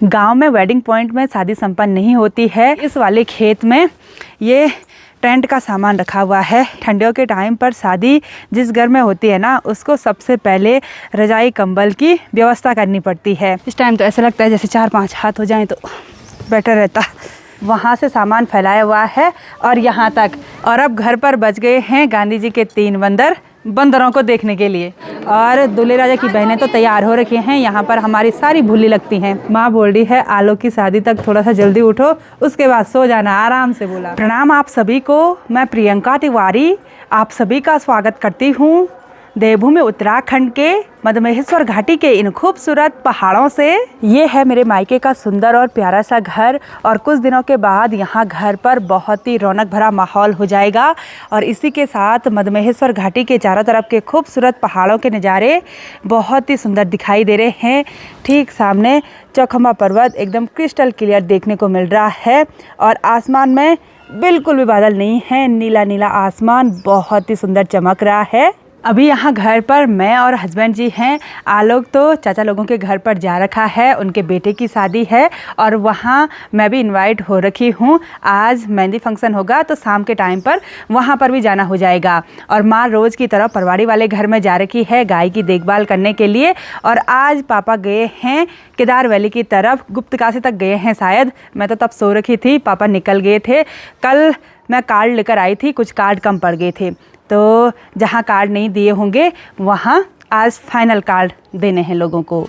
गांव में wedding point में शादी संपन्न नहीं होती है। इस वाले खेत में ये टेंट का सामान रखा हुआ है। ठंडियों के टाइम पर शादी जिस घर में होती है ना, उसको सबसे पहले रजाई कंबल की व्यवस्था करनी पड़ती है। इस टाइम तो ऐसा लगता है जैसे 4-5 हाथ हो जाएं तो बेटर रहता। वहाँ से सामान फैलाया हुआ है और यहाँ तक। और अब घर पर बच गए हैं गांधी जी के 3 बंदरों को देखने के लिए। और दूल्हे राजा की बहनें तो तैयार हो रखी हैं। यहाँ पर हमारी सारी भूली लगती हैं। माँ बोल रही है आलोक की शादी तक थोड़ा सा जल्दी उठो, उसके बाद सो जाना आराम से। बोला प्रणाम आप सभी को, मैं प्रियंका तिवारी आप सभी का स्वागत करती हूँ देवभूमि उत्तराखंड के मधमहेश्वर घाटी के इन खूबसूरत पहाड़ों से। ये है मेरे मायके का सुंदर और प्यारा सा घर। और कुछ दिनों के बाद यहाँ घर पर बहुत ही रौनक भरा माहौल हो जाएगा। और इसी के साथ मधमहेश्वर घाटी के चारों तरफ के खूबसूरत पहाड़ों के नज़ारे बहुत ही सुंदर दिखाई दे रहे हैं। ठीक सामने चौखंबा पर्वत एकदम क्रिस्टल क्लियर देखने को मिल रहा है। और आसमान में बिल्कुल भी बादल नहीं है, नीला नीला आसमान बहुत ही सुंदर चमक रहा है। अभी यहाँ घर पर मैं और हस्बैंड जी हैं। आलोक तो चाचा लोगों के घर पर जा रखा है, उनके बेटे की शादी है और वहाँ मैं भी इनवाइट हो रखी हूँ। आज मेहंदी फंक्शन होगा तो शाम के टाइम पर वहाँ पर भी जाना हो जाएगा। और माँ रोज़ की तरह परवाड़ी वाले घर में जा रखी है गाय की देखभाल करने के लिए। और आज पापा गए हैं केदार वैली की तरफ, गुप्तकाशी तक गए हैं शायद। मैं तो तब सो रखी थी, पापा निकल गए थे। कल मैं कार्ड लेकर आई थी, कुछ कार्ड कम पड़ गए थे, तो जहाँ कार्ड नहीं दिए होंगे वहाँ आज फाइनल कार्ड देने हैं लोगों को।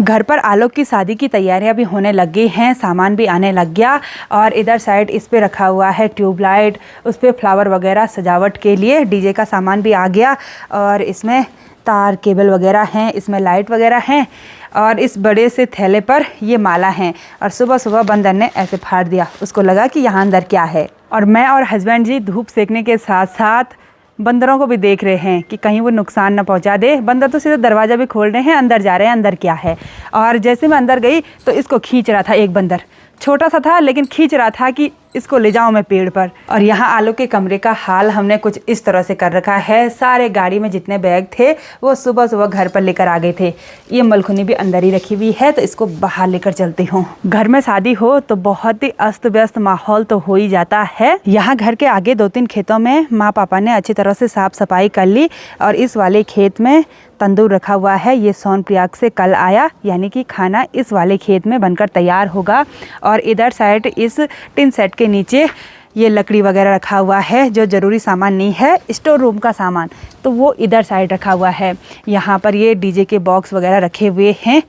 घर पर आलोक की शादी की तैयारियां भी होने लग गई हैं, सामान भी आने लग गया। और इधर साइड इस पे रखा हुआ है ट्यूबलाइट, उस पे फ्लावर वगैरह सजावट के लिए। डीजे का सामान भी आ गया और इसमें तार केबल वगैरह हैं, इसमें लाइट वगैरह हैं। और इस बड़े से थैले पर ये माला हैं। और सुबह सुबह बंदर ने ऐसे फाड़ दिया, उसको लगा कि यहाँ अंदर क्या है। और मैं और हस्बैंड जी धूप सेकने के साथ साथ बंदरों को भी देख रहे हैं कि कहीं वो नुकसान न पहुंचा दे। बंदर तो सीधा दरवाज़ा भी खोल रहे हैं, अंदर जा रहे हैं, अंदर क्या है। और जैसे मैं अंदर गई तो इसको खींच रहा था एक बंदर, छोटा सा था लेकिन खींच रहा था कि इसको ले जाऊं मैं पेड़ पर। और यहाँ आलोक के कमरे का हाल हमने कुछ इस तरह से कर रखा है। सारे गाड़ी में जितने बैग थे वो सुबह सुबह घर पर लेकर आ गए थे। ये मलखुनी भी अंदर ही रखी हुई है तो इसको बाहर लेकर चलती हूँ। घर में शादी हो तो बहुत ही अस्त व्यस्त माहौल तो हो ही जाता है। यहाँ घर के आगे 2-3 खेतों में माँ पापा ने अच्छी तरह से साफ सफाई कर ली। और इस वाले खेत में तंदूर रखा हुआ है, ये सोनप्रयाग से कल आया, यानी कि खाना इस वाले खेत में बनकर तैयार होगा। और इधर साइड इस टिन सेट के नीचे ये लकड़ी वगैरह रखा हुआ है, जो ज़रूरी सामान नहीं है, स्टोर रूम का सामान, तो वो इधर साइड रखा हुआ है। यहाँ पर ये डीजे के बॉक्स वगैरह रखे हुए हैं,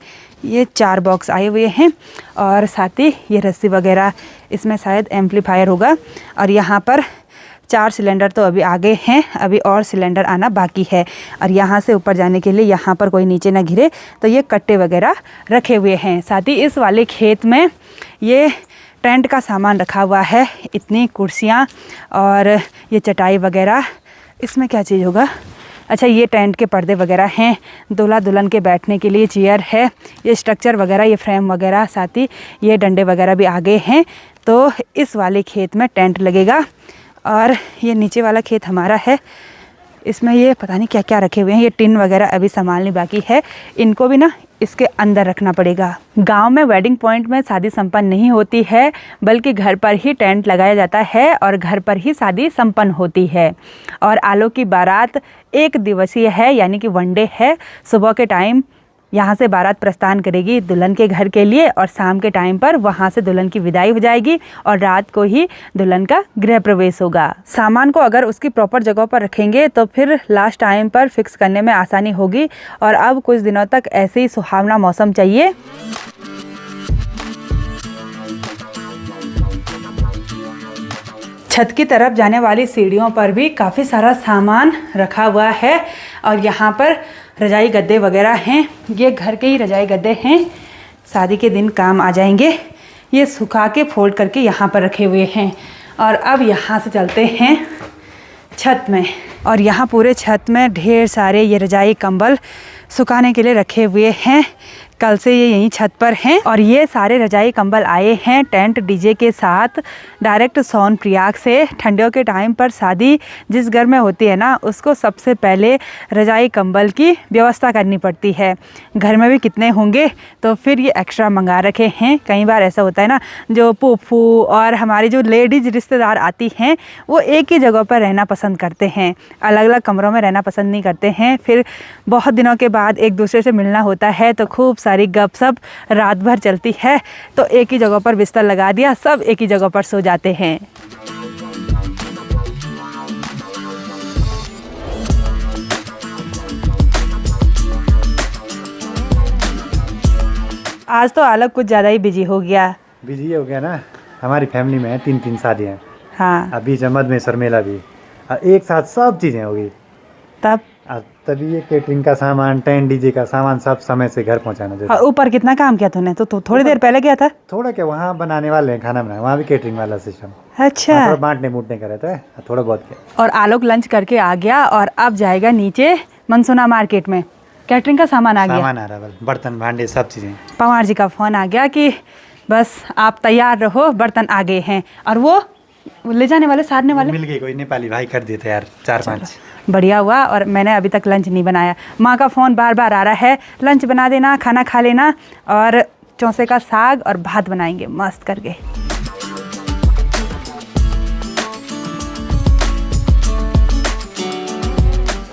ये 4 बॉक्स आए हुए हैं। और साथ ही ये रस्सी वगैरह, इसमें शायद एम्पलीफायर होगा। और यहाँ पर 4 सिलेंडर तो अभी आ गए हैं, अभी और सिलेंडर आना बाकी है। और यहाँ से ऊपर जाने के लिए यहाँ पर कोई नीचे ना गिरे तो ये कट्टे वगैरह रखे हुए हैं। साथ ही इस वाले खेत में ये टेंट का सामान रखा हुआ है, इतनी कुर्सियाँ और ये चटाई वगैरह। इसमें क्या चीज़ होगा, अच्छा ये टेंट के पर्दे वगैरह हैं, दूल्हा दुल्हन के बैठने के लिए चेयर है, ये स्ट्रक्चर वगैरह, ये फ्रेम वगैरह, साथ ही ये डंडे वगैरह भी आ गए हैं। तो इस वाले खेत में टेंट लगेगा। और ये नीचे वाला खेत हमारा है, इसमें ये पता नहीं क्या क्या रखे हुए हैं, ये टिन वगैरह अभी संभालनी बाकी है, इनको भी ना इसके अंदर रखना पड़ेगा। गांव में वेडिंग पॉइंट में शादी संपन्न नहीं होती है, बल्कि घर पर ही टेंट लगाया जाता है और घर पर ही शादी संपन्न होती है। और आलोक की बारात 1 दिवसीय है, यानी कि 1 डे है। सुबह के टाइम यहाँ से बारात प्रस्थान करेगी दुल्हन के घर के लिए और शाम के टाइम पर वहाँ से दुल्हन की विदाई हो जाएगी और रात को ही दुल्हन का गृह प्रवेश होगा। सामान को अगर उसकी प्रॉपर जगह पर रखेंगे तो फिर लास्ट टाइम पर फिक्स करने में आसानी होगी। और अब कुछ दिनों तक ऐसे ही सुहावना मौसम चाहिए। छत की तरफ जाने वाली सीढ़ियों पर भी काफ़ी सारा सामान रखा हुआ है। और यहाँ पर रजाई गद्दे वगैरह हैं, ये घर के ही रजाई गद्दे हैं, शादी के दिन काम आ जाएंगे। ये सुखा के फोल्ड करके यहाँ पर रखे हुए हैं। और अब यहाँ से चलते हैं छत में। और यहाँ पूरे छत में ढेर सारे ये रजाई कंबल सुखाने के लिए रखे हुए हैं। कल से ये यहीं छत पर हैं और ये सारे रजाई कंबल आए हैं टेंट डीजे के साथ डायरेक्ट सोनप्रयाग से। ठंडियों के टाइम पर शादी जिस घर में होती है ना, उसको सबसे पहले रजाई कंबल की व्यवस्था करनी पड़ती है। घर में भी कितने होंगे तो फिर ये एक्स्ट्रा मंगा रखे हैं। कई बार ऐसा होता है ना, जो फूफू और हमारी जो लेडीज़ रिश्तेदार आती हैं वो एक ही जगह पर रहना पसंद करते हैं, अलग अलग कमरों में रहना पसंद नहीं करते हैं। फिर बहुत दिनों के बाद एक दूसरे से मिलना होता है तो खूब सारी गपशप रात भर चलती है, तो एक ही जगह पर बिस्तर लगा दिया, सब एक ही जगह पर सो जाते हैं। आज तो आलोक कुछ ज़्यादा ही बिजी हो गया ना। हमारी फैमिली में 3 शादियाँ। हाँ, अभी जमद में शर्मेला भी एक साथ सब चीज़ें होगी। तभी ये केटरिंग का सामान, टेंट डीजे का सामान सब समय से घर पहुंचाना चाहिए। ऊपर कितना काम किया तूने? तो थोड़ी देर पहले गया था। थोड़ा क्या, वहाँ बनाने वाले हैं, खाना बनाए, वहाँ भी केटरिंग वाला सिस्टम। अच्छा, थोड़ा बांटने बूटने का रहता है, थोड़ा बहुत किया। और आलोक लंच करके आ गया और अब जाएगा नीचे मनसुना मार्केट में। कैटरिंग का सामान आ गया, सामान आ रहा है, बर्तन भांडे सब चीज़ें। पवार जी का फ़ोन आ गया कि बस आप तैयार रहो, बर्तन आ गए हैं। और वो ले जाने वाले, सारने वाले मिल गए, कोई नेपाली भाई कर दिए थे यार, 4-5। बढ़िया हुआ। और मैंने अभी तक लंच नहीं बनाया। माँ का फ़ोन बार बार आ रहा है, लंच बना देना, खाना खा लेना। और चौसे का साग और भात बनाएंगे मस्त करके।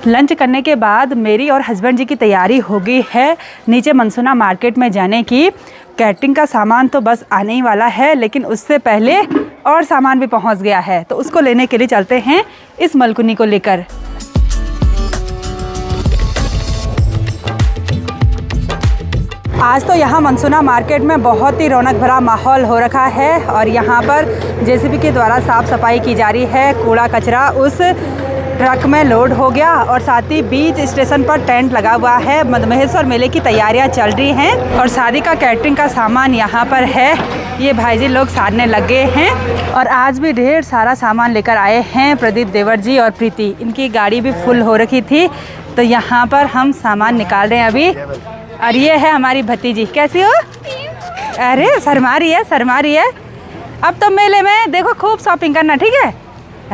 लंच करने के बाद मेरी और हस्बैंड जी की तैयारी हो गई है नीचे मनसुना मार्केट में जाने की। कैटरिंग का सामान तो बस आने ही वाला है, लेकिन उससे पहले और सामान भी पहुंच गया है, तो उसको लेने के लिए चलते हैं इस मलकुनी को लेकर। आज तो यहाँ मनसुना मार्केट में बहुत ही रौनक भरा माहौल हो रखा है और यहाँ पर जेसीबी के द्वारा साफ़ सफाई की जा रही है। कूड़ा कचरा उस ट्रक में लोड हो गया और साथ ही बीच स्टेशन पर टेंट लगा हुआ है। मधमहेश्वर मेले की तैयारियां चल रही हैं और शादी का कैटरिंग का सामान यहाँ पर है। ये भाईजी लोग साधने लगे हैं और आज भी ढेर सारा सामान लेकर आए हैं। प्रदीप देवर जी और प्रीति, इनकी गाड़ी भी फुल हो रखी थी, तो यहाँ पर हम सामान निकाल रहे हैं अभी। और ये है हमारी भतीजी, कैसी हो? अरे शर्मा रही है। अब तो मेले में देखो खूब शॉपिंग करना, ठीक है?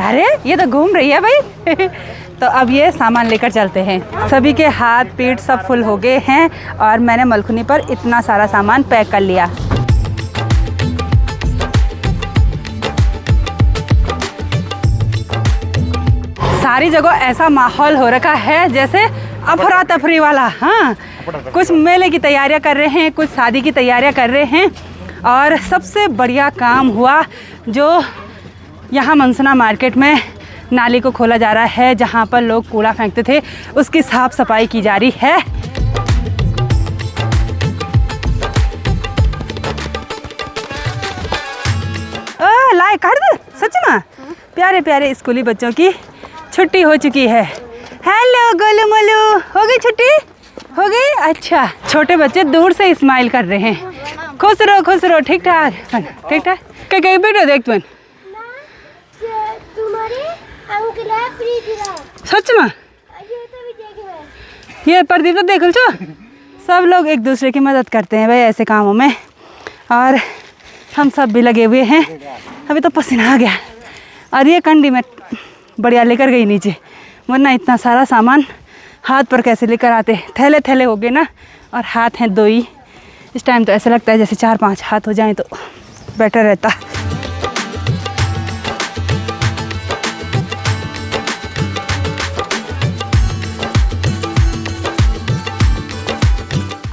अरे ये तो घूम रही है भाई। तो अब ये सामान लेकर चलते हैं। सभी के हाथ पीठ सब फुल हो गए हैं और मैंने मलकुनी पर इतना सारा सामान पैक कर लिया। सारी जगह ऐसा माहौल हो रखा है जैसे अफरा तफरी वाला। हाँ, कुछ मेले की तैयारियां कर रहे हैं, कुछ शादी की तैयारियां कर रहे हैं। और सबसे बढ़िया काम हुआ जो यहाँ मनसुना मार्केट में नाली को खोला जा रहा है, जहाँ पर लोग कूड़ा फेंकते थे, उसकी साफ सफाई की जा रही है। लाए काट दे, सच में प्यारे प्यारे स्कूली बच्चों की छुट्टी हो चुकी है। हेलो गोलू मोलू, हो गई छुट्टी? हो गई? अच्छा, छोटे बच्चे दूर से स्माइल कर रहे हैं। खुश रहो, ठीक ठाक। क्या कहीं बेटो देख तुम, सच में ये प्रदीप तो देख लो। सब लोग एक दूसरे की मदद करते हैं भाई ऐसे कामों में, और हम सब भी लगे हुए हैं। अभी तो पसीना आ गया और ये कंडी में बढ़िया लेकर गई नीचे, वरना इतना सारा सामान हाथ पर कैसे लेकर आते। थैले थैले हो गए ना, और हाथ हैं 2 ही। इस टाइम तो ऐसा लगता है जैसे 4-5 हाथ हो जाएं तो बेटर रहता।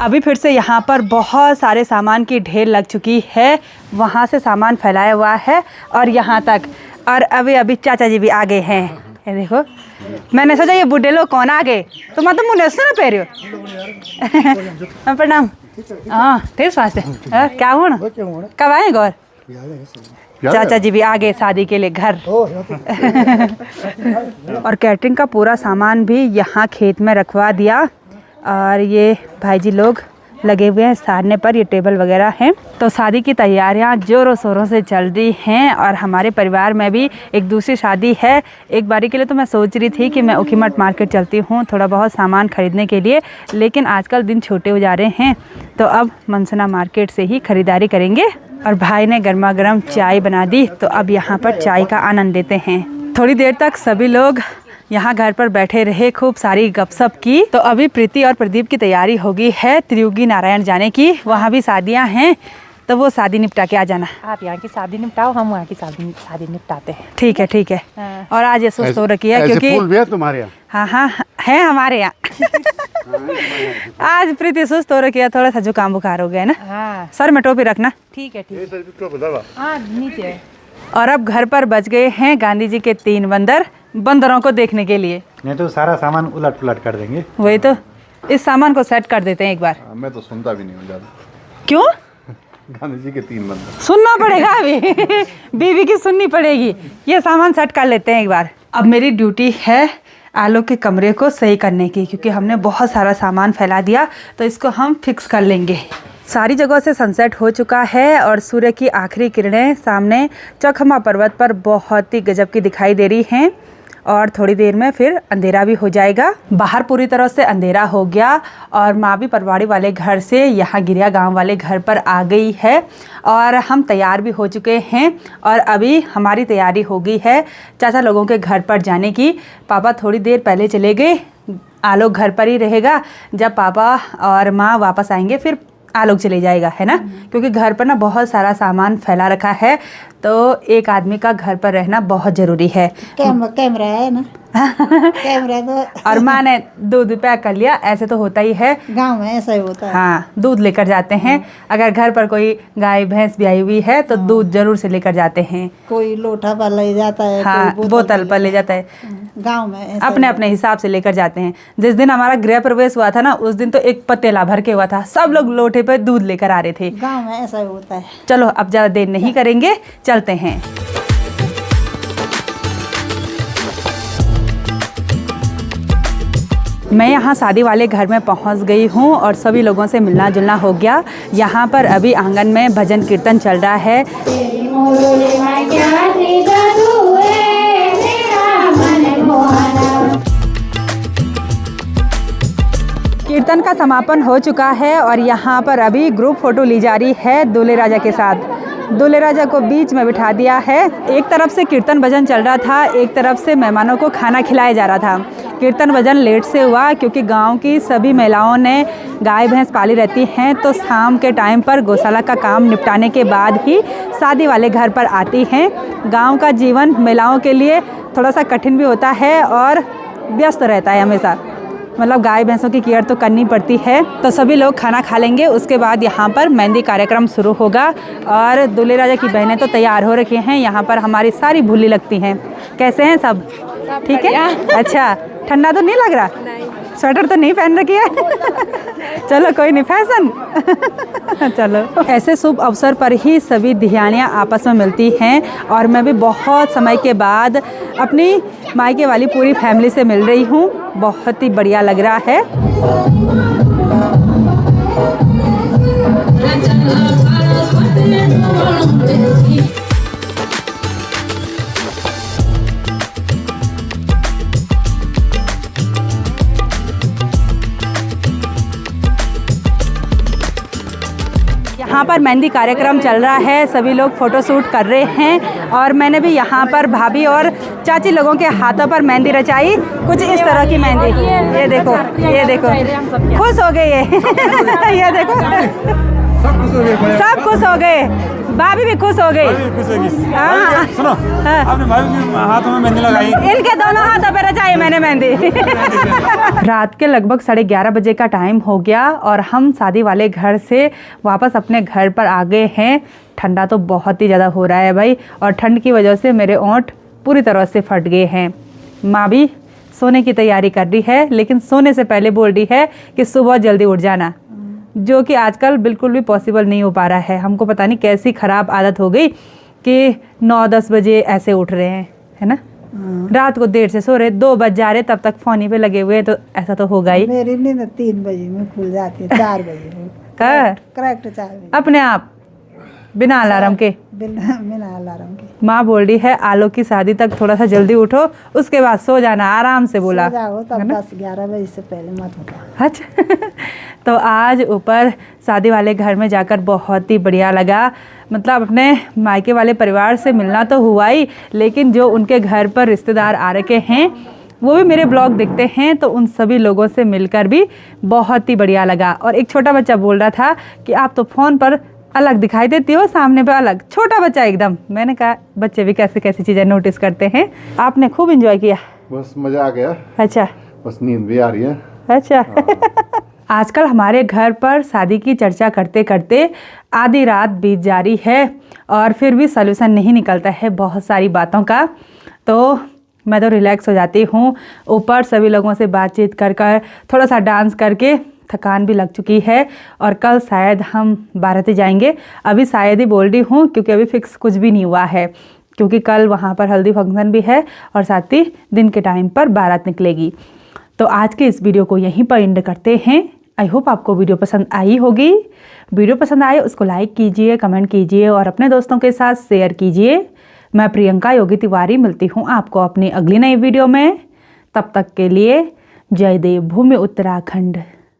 अभी फिर से यहाँ पर बहुत सारे सामान की ढेर लग चुकी है। वहाँ से सामान फैलाया हुआ है और यहाँ तक। और अभी चाचा जी भी आ गए हैं। ये देखो, मैंने सोचा ये बूढ़े लोग कौन आ गए, तो मतलब मुझे उसने ना पहरे हो। प्रणाम। हाँ, ठीक स्वास्थ्य। क्या हो ना, कब आए गौर? चाचा जी भी आ गए शादी के लिए घर। और कैटरिंग का पूरा सामान भी यहाँ खेत में रखवा दिया और ये भाई जी लोग लगे हुए हैं सारने पर, ये टेबल वगैरह हैं। तो शादी की तैयारियां जोरों शोरों से चल रही हैं और हमारे परिवार में भी एक दूसरी शादी है। एक बारी के लिए तो मैं सोच रही थी कि मैं उखीमठ मार्केट चलती हूँ थोड़ा बहुत सामान खरीदने के लिए, लेकिन आजकल दिन छोटे हो जा रहे हैं तो अब मनसना मार्केट से ही खरीदारी करेंगे। और भाई ने गर्मा गर्म चाय बना दी तो अब यहाँ पर चाय का आनंद लेते हैं। थोड़ी देर तक सभी लोग यहाँ घर पर बैठे रहे, खूब सारी गपशप की। तो अभी प्रीति और प्रदीप की तैयारी होगी है त्रियुगी नारायण जाने की, वहाँ भी शादियाँ हैं तो वो शादी निपटा के आ जाना। आप यहाँ की शादी निपटाओ, हम वहाँ की शादी निपटाते हैं। ठीक है ठीक है। हाँ। और आज ये सुस्त हो रखी है क्योंकि फूल भी है तुम्हारे यहाँ? हाँ हाँ है हमारे यहाँ। आज प्रीति सुस्त हो रखी है, थोड़ा सा जुकाम बुखार हो गया है ना। हाँ सर में टोपी रखना। ठीक है ठीक है। हाँ नीचे। और अब घर पर बच गए हैं गांधी जी के 3 बंदर बंदरों को देखने के लिए। नहीं तो सारा सामान उलट पुलट कर देंगे। वही तो, इस सामान को सेट कर देते हैं एक बार। मैं तो सुनता भी नहीं हूँ ज़्यादा। क्यों? गांधी जी के 3 बंदर सुनना पड़ेगा अभी। बीवी की सुननी पड़ेगी। ये सामान सेट कर लेते हैं एक बार। अब मेरी ड्यूटी है आलोक के कमरे को सही करने की, क्योंकि हमने बहुत सारा सामान फैला दिया तो इसको हम फिक्स कर लेंगे। सारी जगहों से सनसेट हो चुका है और सूर्य की आखिरी किरणें सामने चौखमा पर्वत पर बहुत ही गजब की दिखाई दे रही हैं और थोड़ी देर में फिर अंधेरा भी हो जाएगा। बाहर पूरी तरह से अंधेरा हो गया और माँ भी परवाड़ी वाले घर से यहाँ गिरिया गांव वाले घर पर आ गई है और हम तैयार भी हो चुके हैं। और अभी हमारी तैयारी हो गई है चाचा लोगों के घर पर जाने की। पापा थोड़ी देर पहले चले गए, आलोक घर पर ही रहेगा। जब पापा और माँ वापस आएंगे फिर आलोक चले जाएगा, है ना, क्योंकि घर पर ना बहुत सारा सामान फैला रखा है तो एक आदमी का घर पर रहना बहुत ज़रूरी है। कैमरा है ना। कैमरा तो और माँ ने दूध पैक कर लिया, ऐसे तो होता ही है गांव में, ऐसा ही होता है। हाँ, दूध लेकर जाते हैं। अगर घर पर कोई गाय भैंस भी आई हुई है तो दूध जरूर से लेकर जाते हैं। कोई लोटा पर ले जाता है, हाँ, कोई बोतल पर ले जाता है। गांव में ऐसा अपने अपने हिसाब से लेकर जाते हैं। जिस दिन हमारा गृह प्रवेश हुआ था ना, उस दिन तो एक पतेला भर के हुआ था, सब लोग लोटे पे दूध लेकर आ रहे थे। गांव में ऐसा ही होता है। चलो अब ज़्यादा देर नहीं करेंगे, चलते हैं। मैं यहाँ शादी वाले घर में पहुँच गई हूँ और सभी लोगों से मिलना जुलना हो गया। यहाँ पर अभी आंगन में भजन कीर्तन चल रहा है। कीर्तन का समापन हो चुका है और यहाँ पर अभी ग्रुप फोटो ली जा रही है दूल्हे राजा के साथ। दूल्हे राजा को बीच में बिठा दिया है। एक तरफ से कीर्तन भजन चल रहा था, एक तरफ से मेहमानों को खाना खिलाया जा रहा था। कीर्तन भजन लेट से हुआ क्योंकि गांव की सभी महिलाओं ने गाय भैंस पाली रहती हैं तो शाम के टाइम पर गौशाला का काम निपटाने के बाद ही शादी वाले घर पर आती हैं। गांव का जीवन महिलाओं के लिए थोड़ा सा कठिन भी होता है और व्यस्त रहता है हमेशा, मतलब गाय भैंसों की केयर तो करनी पड़ती है। तो सभी लोग खाना खा लेंगे, उसके बाद यहाँ पर मेहंदी कार्यक्रम शुरू होगा और दूल्हे राजा की बहनें तो तैयार हो रखी हैं। यहाँ पर हमारी सारी भूली लगती हैं। कैसे हैं सब? ठीक है। अच्छा, ठंडा तो नहीं लग रहा? स्वेटर तो नहीं पहन रखी है? चलो कोई नहीं, फैशन। चलो, ऐसे शुभ अवसर पर ही सभी धियानियाँ आपस में मिलती हैं और मैं भी बहुत समय के बाद अपनी मायके वाली पूरी फैमिली से मिल रही हूँ। बहुत ही बढ़िया लग रहा है। यहाँ पर मेहंदी कार्यक्रम चल रहा है, सभी लोग फ़ोटो शूट कर रहे हैं और मैंने भी यहाँ पर भाभी और चाची लोगों के हाथों पर मेहंदी रचाई, कुछ इस तरह की मेहंदी। ये देखो, ये देखो, खुश हो गए ये देखो, सब खुश हो गए, भाभी भी खुश हो गई। हाँ, सुनो, आपने भाभी के हाथों में मेहंदी लगाई, इनके दोनों हाथों पे रचाई मैंने मेहंदी। रात के लगभग 11:30 बजे का टाइम हो गया और हम शादी वाले घर से वापस अपने घर पर आ गए हैं। ठंडा तो बहुत ही ज़्यादा हो रहा है भाई, और ठंड की वजह से मेरे ओंठ पूरी तरह से फट गए हैं। माँ भी सोने की तैयारी कर रही है, लेकिन सोने से पहले बोल रही है कि सुबह जल्दी उठ जाना, जो कि आजकल बिल्कुल भी पॉसिबल नहीं हो पा रहा है। हमको पता नहीं कैसी ख़राब आदत हो गई कि 9-10 बजे ऐसे उठ रहे हैं, है ना। रात को देर से सो रहे, 2 बज जा रहे, तब तक फ़ोन ही पे लगे हुए, तो ऐसा तो होगा ही। मेरी नींद 3 बजे में खुल जाती है, 4 बजे में। करेक्ट चाय अपने आप बिना अलार्म के। बिना अलार्म के। माँ बोल रही है आलोक की शादी तक थोड़ा सा जल्दी उठो, उसके बाद सो जाना आराम से, बोला सो जाओ तब 10-11 बजे से पहले मत उठो। अच्छा तो आज ऊपर शादी वाले घर में जाकर बहुत ही बढ़िया लगा। मतलब अपने मायके वाले परिवार से मिलना तो हुआ ही, लेकिन जो उनके घर पर रिश्तेदार आ रखे हैं वो भी मेरे ब्लॉग देखते हैं, तो उन सभी लोगों से मिलकर भी बहुत ही बढ़िया लगा। और एक छोटा बच्चा बोल रहा था कि आप तो फ़ोन पर अलग दिखाई देती हो, सामने पे अलग। छोटा बच्चा एकदम। मैंने कहा बच्चे भी कैसी कैसी चीज़ें नोटिस करते हैं। आपने खूब एंजॉय किया? बस मजा आ गया। अच्छा, बस नींद भी आ रही है। अच्छा आजकल हमारे घर पर शादी की चर्चा करते करते आधी रात बीत जा रही है और फिर भी सलूशन नहीं निकलता है बहुत सारी बातों का। तो मैं तो रिलैक्स हो जाती हूँ। ऊपर सभी लोगों से बातचीत कर कर थोड़ा सा डांस करके थकान भी लग चुकी है। और कल शायद हम बाराती जाएंगे। अभी शायद ही बोल रही हूँ क्योंकि अभी फिक्स कुछ भी नहीं हुआ है, क्योंकि कल वहाँ पर हल्दी फंक्शन भी है और साथ ही दिन के टाइम पर बारात निकलेगी। तो आज के इस वीडियो को यहीं पर एंड करते हैं। आई होप आपको वीडियो पसंद आई होगी। वीडियो पसंद आए उसको लाइक कीजिए, कमेंट कीजिए और अपने दोस्तों के साथ शेयर कीजिए। मैं प्रियंका योगी तिवारी मिलती हूँ आपको अपनी अगली नई वीडियो में। तब तक के लिए जय देव भूमि उत्तराखंड।